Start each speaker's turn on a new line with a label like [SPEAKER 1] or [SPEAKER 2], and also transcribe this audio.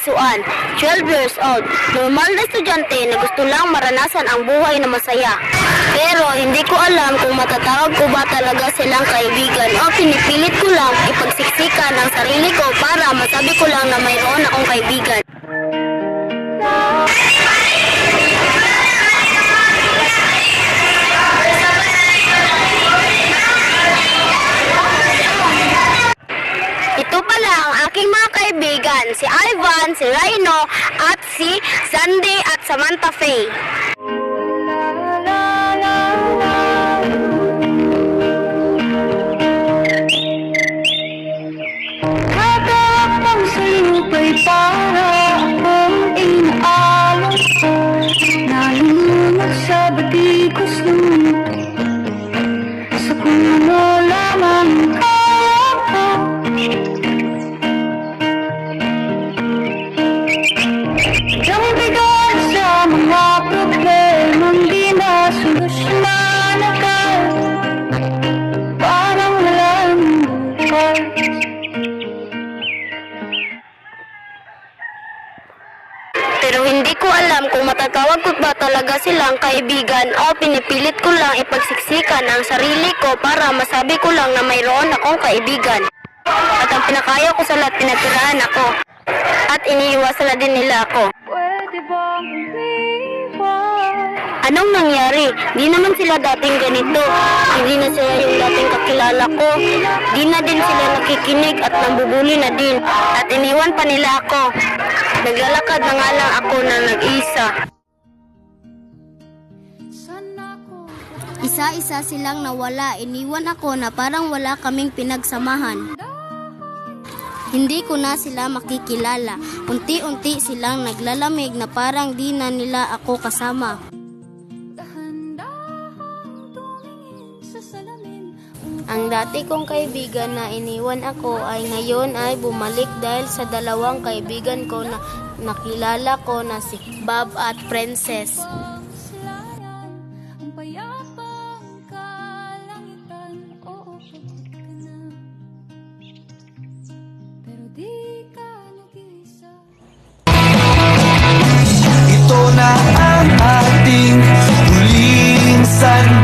[SPEAKER 1] Suan, 12 years old. Normal na estudyante na gusto lang maranasan ang buhay na masaya. Pero hindi ko alam kung matatawag ko ba talaga silang kaibigan o pinipilit ko lang ipagsiksikan ang sarili ko para masabi ko lang na mayroon akong kaibigan. Ito pala ang aking mga kaibigan, si Ivan, si Rhino, at si Sandy at Samantha Faye.
[SPEAKER 2] Hatak ang salupay para akong inaalok, nalulunod sa batikos ng sa kung ano lamang kaya ko. Ang bigat sa mga problemang di na solusyonan agad, parang walang bukas.
[SPEAKER 1] Pero hindi ko alam kung matatawag ko ba talaga silang kaibigan o pinipilit ko lang ipagsiksikan ang sarili ko para masabi ko lang na mayroon akong kaibigan. At ang pinakaya ko sa lahat, pinatirahan ako. At iniiwasan na din nila ako.
[SPEAKER 2] Pwede bang umiwan?
[SPEAKER 1] Anong nangyari? Di naman sila dating ganito. Hindi na sila yung dating kakilala ko. Di na din sila nakikinig at nambubuli na din. At iniwan pa nila ako. Naglalakad na nga lang ako na nag-isa. Isa-isa silang nawala. Iniwan ako na parang wala kaming pinagsamahan. Hindi ko na sila makikilala. Unti-unti silang naglalamig na parang di na nila ako kasama. Ang dati kong kaibigan na iniwan ako ay ngayon ay bumalik dahil sa dalawang kaibigan ko na nakilala ko na si Bob at Princess.
[SPEAKER 3] Ito na ang ating huling sandali.